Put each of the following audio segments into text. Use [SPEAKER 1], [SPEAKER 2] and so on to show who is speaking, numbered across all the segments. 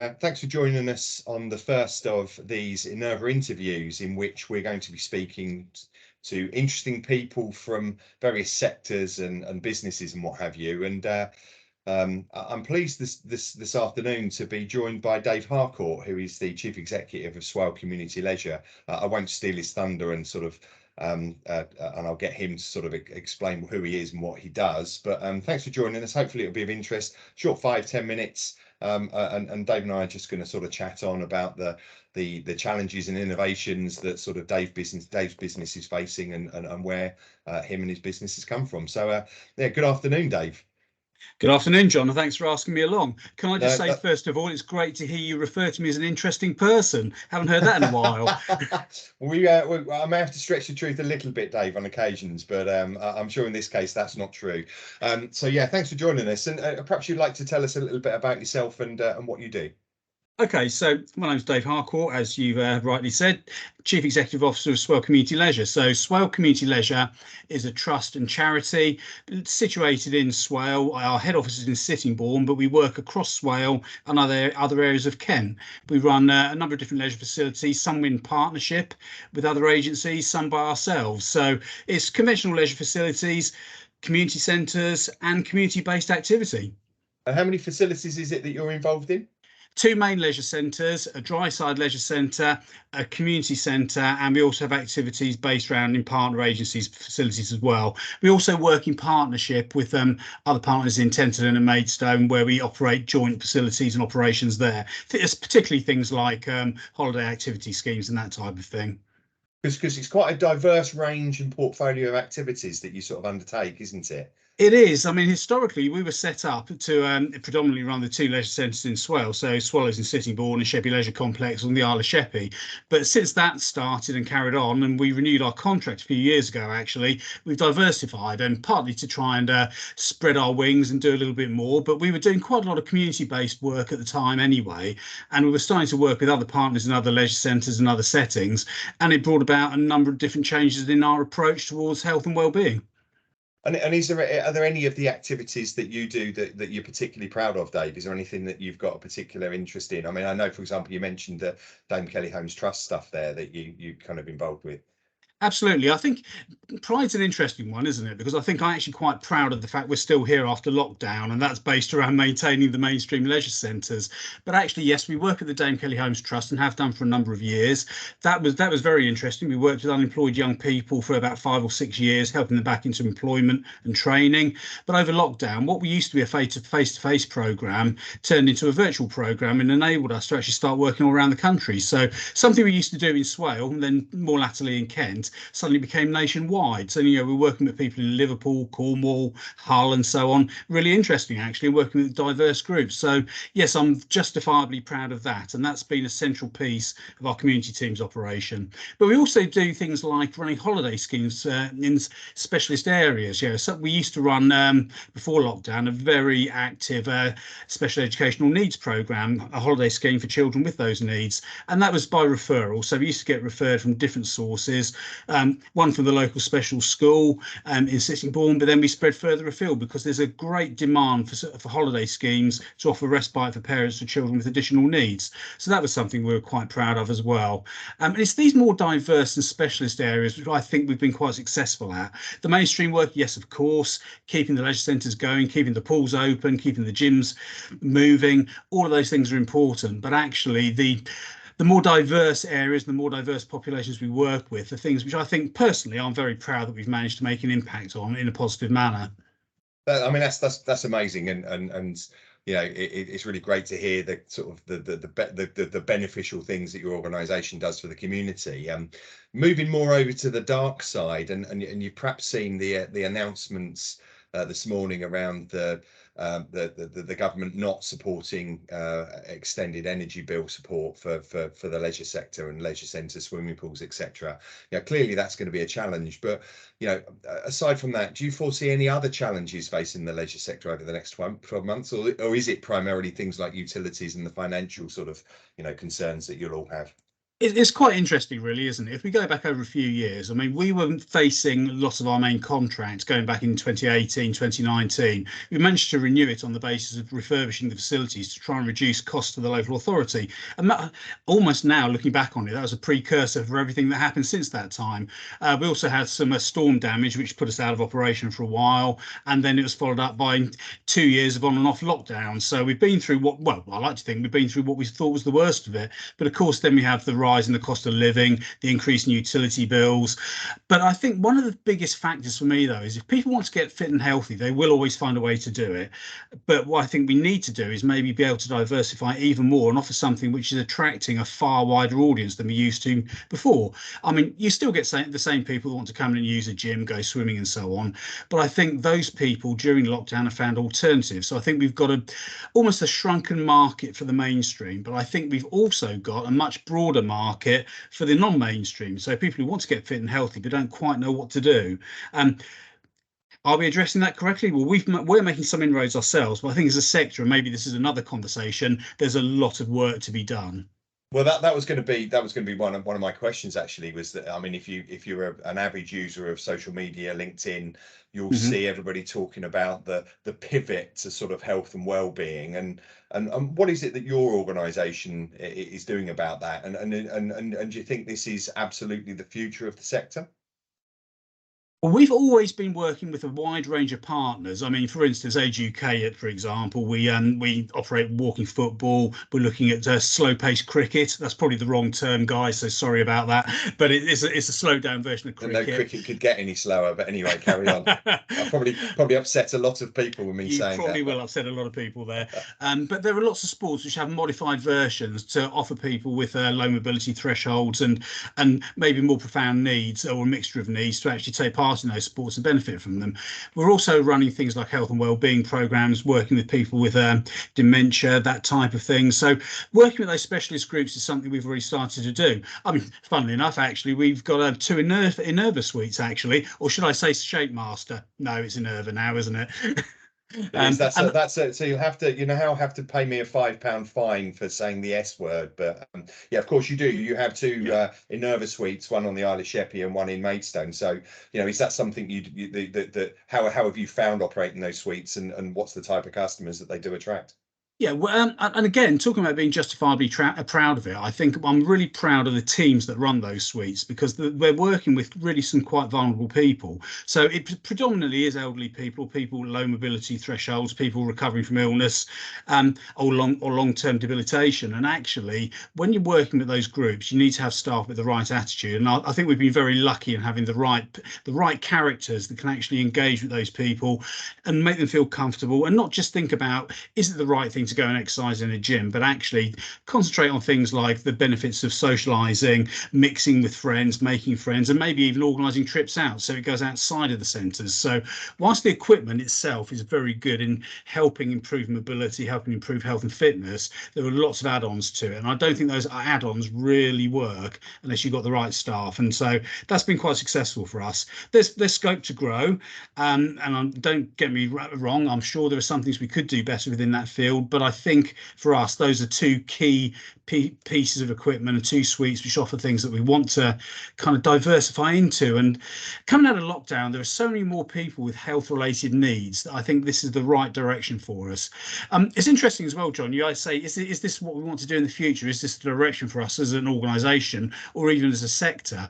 [SPEAKER 1] Thanks for joining us on the first of these Innerva interviews, in which we're going to be speaking to interesting people from various sectors and businesses and what have you. And I'm pleased this afternoon to be joined by Dave Harcourt, who is the Chief Executive of Swale Community Leisure. I won't steal his thunder and and I'll get him to sort of explain who he is and what he does. But thanks for joining us. Hopefully it'll be of interest. Short 5-10 minutes. And Dave and I are just going to sort of chat on about the challenges and innovations that sort of Dave's business is facing, and where him and his business has come from. So yeah, good afternoon, Dave.
[SPEAKER 2] Good afternoon, John, and thanks for asking me along. Can I just say, first of all, it's great to hear you refer to me as an interesting person. Haven't heard that in a while.
[SPEAKER 1] I may have to stretch the truth a little bit, Dave, on occasions, but I'm sure in this case that's not true. So yeah, thanks for joining us, and perhaps you'd like to tell us a little bit about yourself and what you do.
[SPEAKER 2] Okay, so my name's Dave Harcourt, as you've rightly said, Chief Executive Officer of Swale Community Leisure. So Swale Community Leisure is a trust and charity situated in Swale. Our head office is in Sittingbourne, but we work across Swale and other areas of Kent. We run a number of different leisure facilities, some in partnership with other agencies, some by ourselves. So it's conventional leisure facilities, community centres and community-based activity.
[SPEAKER 1] And how many facilities is it that you're involved in?
[SPEAKER 2] 2 main leisure centres, a dry side leisure centre, a community centre, and we also have activities based around in partner agencies facilities as well. We also work in partnership with other partners in Tenterden and Maidstone, where we operate joint facilities and operations there. It's particularly things like holiday activity schemes and that type of thing.
[SPEAKER 1] Because it's quite a diverse range and portfolio of activities that you sort of undertake, isn't it?
[SPEAKER 2] It is. I mean, historically, we were set up to predominantly run the 2 leisure centres in Swale, so Swallows in Sittingbourne and Sheppey Leisure Complex on the Isle of Sheppey. But since that started and carried on, and we renewed our contract a few years ago, actually, we've diversified, and partly to try and spread our wings and do a little bit more. But we were doing quite a lot of community-based work at the time anyway, and we were starting to work with other partners in other leisure centres and other settings, and it brought about a number of different changes in our approach towards health and well-being.
[SPEAKER 1] And are there any of the activities that you do that you're particularly proud of, Dave? Is there anything that you've got a particular interest in? I mean, I know, for example, you mentioned the Dame Kelly Homes Trust stuff there that you kind of involved with.
[SPEAKER 2] Absolutely. I think pride's an interesting one, isn't it? Because I think I'm actually quite proud of the fact we're still here after lockdown, and that's based around maintaining the mainstream leisure centres. But actually, yes, we work at the Dame Kelly Homes Trust and have done for a number of years. That was very interesting. We worked with unemployed young people for about 5 or 6 years, helping them back into employment and training. But over lockdown, what we used to be a face-to-face programme turned into a virtual programme and enabled us to actually start working all around the country. So something we used to do in Swale and then more latterly in Kent suddenly became nationwide. So, we're working with people in Liverpool, Cornwall, Hull and so on. Really interesting, actually, working with diverse groups. So, yes, I'm justifiably proud of that. And that's been a central piece of our community team's operation. But we also do things like running holiday schemes in specialist areas. So we used to run, before lockdown, a very active special educational needs programme, a holiday scheme for children with those needs. And that was by referral. So we used to get referred from different sources. One from the local special school in Sittingbourne, but then we spread further afield because there's a great demand for holiday schemes to offer respite for parents for children with additional needs. So that was something we were quite proud of as well. And it's these more diverse and specialist areas which I think we've been quite successful at. The mainstream work, yes, of course, keeping the leisure centres going, keeping the pools open, keeping the gyms moving, all of those things are important. But actually, the more diverse areas, the more diverse populations we work with, are things which I think personally I'm very proud that we've managed to make an impact on in a positive manner.
[SPEAKER 1] I mean, that's amazing, and it's really great to hear the sort of the beneficial things that your organisation does for the community. Moving more over to the dark side, and you've perhaps seen the announcements this morning around the government not supporting extended energy bill support for the leisure sector and leisure centres, swimming pools, etc. Clearly that's going to be a challenge. But aside from that, do you foresee any other challenges facing the leisure sector over the next 12 months, or is it primarily things like utilities and the financial sort of concerns that you'll all have?
[SPEAKER 2] It's quite interesting, really, isn't it? If we go back over a few years, I mean, we were facing lots of our main contracts going back in 2018, 2019. We managed to renew it on the basis of refurbishing the facilities to try and reduce costs to the local authority. And that, almost now, looking back on it, that was a precursor for everything that happened since that time. We also had some storm damage, which put us out of operation for a while. And then it was followed up by 2 years of on and off lockdown. So we've been through what, well, I like to think we've been through what we thought was the worst of it. But of course, then we have the rise in the cost of living, the increase in utility bills. But I think one of the biggest factors for me, though, is if people want to get fit and healthy, they will always find a way to do it. But what I think we need to do is maybe be able to diversify even more and offer something which is attracting a far wider audience than we used to before. I mean, you still get the same people who want to come in and use a gym, go swimming and so on. But I think those people during lockdown have found alternatives. So I think we've got almost a shrunken market for the mainstream, but I think we've also got a much broader market for the non-mainstream. So people who want to get fit and healthy but don't quite know what to do. Are we addressing that correctly? Well, we're making some inroads ourselves, but I think as a sector, and maybe this is another conversation, there's a lot of work to be done.
[SPEAKER 1] Well, that was going to be one of my questions actually, was that, I mean, if you're an average user of social media, LinkedIn, you'll see everybody talking about the pivot to sort of health and well-being, and what is it that your organization is doing about that, and do you think this is absolutely the future of the sector?
[SPEAKER 2] Well, we've always been working with a wide range of partners. I mean, for instance, Age UK, for example, we operate walking football. We're looking at slow-paced cricket. That's probably the wrong term, guys, so sorry about that. But it's a slowed-down version of cricket.
[SPEAKER 1] No cricket could get any slower, but anyway, carry on. I'll probably upset a lot of people with me saying that. You
[SPEAKER 2] probably will upset a lot of people there. But there are lots of sports which have modified versions to offer people with low mobility thresholds and maybe more profound needs, or a mixture of needs, to actually take part in those sports and benefit from them. We're also running things like health and wellbeing programs, working with people with dementia, that type of thing. So working with those specialist groups is something we've already started to do. I mean, funnily enough, actually, we've got two Innerva suites, actually, or should I say Shape Master? No, it's Innerva now, isn't it?
[SPEAKER 1] So you'll have to pay me a £5 fine for saying the S word, but yeah, of course you do. You have two Innerva suites, one on the Isle of Sheppey and one in Maidstone. So is that something how have you found operating those suites, and what's the type of customers that they do attract?
[SPEAKER 2] Yeah, well, and again, talking about being justifiably proud of it, I think I'm really proud of the teams that run those suites, because we're working with really some quite vulnerable people. So it predominantly is elderly people, people with low mobility thresholds, people recovering from illness, or long-term debilitation. And actually, when you're working with those groups, you need to have staff with the right attitude. And I think we've been very lucky in having the right characters that can actually engage with those people and make them feel comfortable, and not just think about, is it the right thing to go and exercise in a gym, but actually concentrate on things like the benefits of socializing, mixing with friends, making friends, and maybe even organizing trips out, so it goes outside of the centers. So whilst the equipment itself is very good in helping improve mobility, helping improve health and fitness, there are lots of add-ons to it, and I don't think those add-ons really work unless you've got the right staff. And so that's been quite successful for us. There's scope to grow, and don't get me wrong, I'm sure there are some things we could do better within that field, but I think for us, those are two key pieces of equipment and two suites which offer things that we want to kind of diversify into. And coming out of lockdown, there are so many more people with health related needs that I think this is the right direction for us. It's interesting as well, John, you guys say, is this what we want to do in the future? Is this the direction for us as an organisation or even as a sector?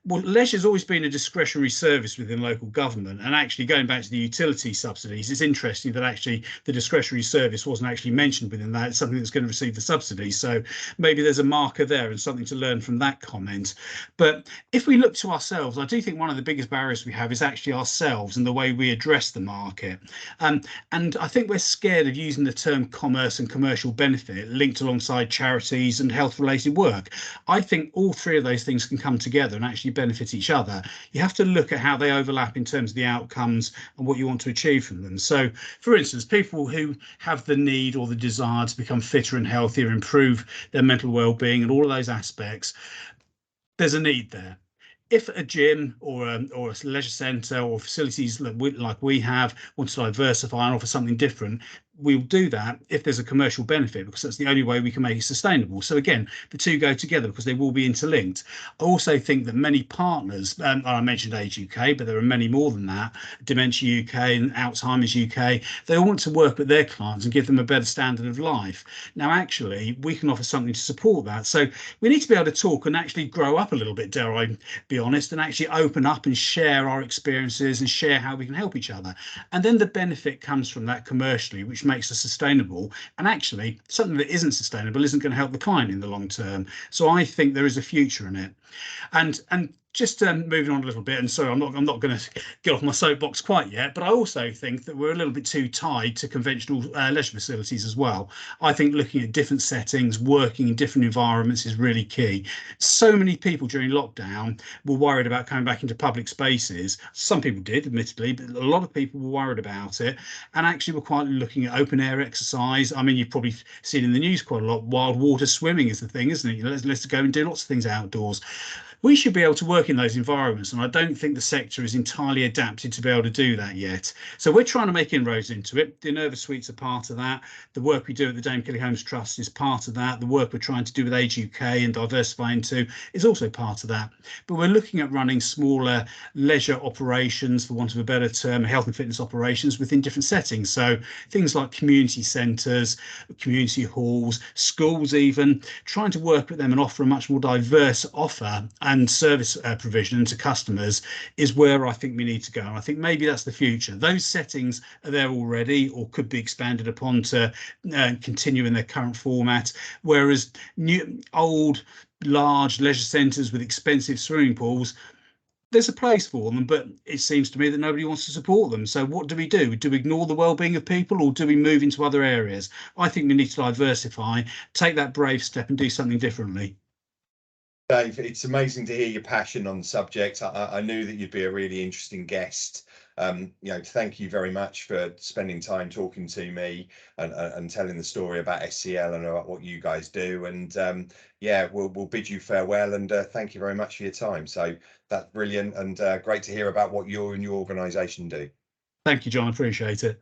[SPEAKER 2] Well, leisure has always been a discretionary service within local government, and actually going back to the utility subsidies, it's interesting that actually the discretionary service wasn't actually mentioned within that. It's something that's going to receive the subsidy, so maybe there's a marker there and something to learn from that comment. But if we look to ourselves, I do think one of the biggest barriers we have is actually ourselves and the way we address the market, and I think we're scared of using the term commerce and commercial benefit linked alongside charities and health related work. I think all three of those things can come together and actually benefit each other. You have to look at how they overlap in terms of the outcomes and what you want to achieve from them. So, for instance, people who have the need or the desire to become fitter and healthier, improve their mental well-being and all of those aspects, there's a need there. If a gym or a leisure centre or facilities like we have want to diversify and offer something different, we'll do that if there's a commercial benefit, because that's the only way we can make it sustainable. So again, the two go together because they will be interlinked. I also think that many partners, I mentioned Age UK, but there are many more than that, Dementia UK and Alzheimer's UK, they all want to work with their clients and give them a better standard of life. Now, actually, we can offer something to support that. So we need to be able to talk and actually grow up a little bit, dare I be honest, and actually open up and share our experiences and share how we can help each other. And then the benefit comes from that commercially, which makes us sustainable. And actually, something that isn't sustainable isn't going to help the client in the long term. So I think there is a future in it. And just moving on a little bit, and sorry, I'm not going to get off my soapbox quite yet, but I also think that we're a little bit too tied to conventional leisure facilities as well. I think looking at different settings, working in different environments is really key. So many people during lockdown were worried about coming back into public spaces. Some people did, admittedly, but a lot of people were worried about it, and actually were quite looking at open air exercise. I mean, you've probably seen in the news quite a lot. Wild water swimming is the thing, isn't it? Let's go and do lots of things outdoors. We should be able to work in those environments, and I don't think the sector is entirely adapted to be able to do that yet. So we're trying to make inroads into it. The Innerva suites are part of that. The work we do at the Dame Kelly Homes Trust is part of that. The work we're trying to do with Age UK and diversify into is also part of that. But we're looking at running smaller leisure operations, for want of a better term, health and fitness operations within different settings. So things like community centres, community halls, schools even, trying to work with them and offer a much more diverse offer and service provision to customers is where I think we need to go. And I think maybe that's the future. Those settings are there already or could be expanded upon to continue in their current format, whereas old, large leisure centres with expensive swimming pools, there's a place for them, but it seems to me that nobody wants to support them. So what do we do? Do we ignore the well-being of people, or do we move into other areas? I think we need to diversify, take that brave step and do something differently.
[SPEAKER 1] Dave, it's amazing to hear your passion on the subject. I knew that you'd be a really interesting guest. Thank you very much for spending time talking to me and telling the story about SCL and about what you guys do. And we'll bid you farewell, and thank you very much for your time. So that's brilliant, and great to hear about what you and your organisation do.
[SPEAKER 2] Thank you, John. I appreciate it.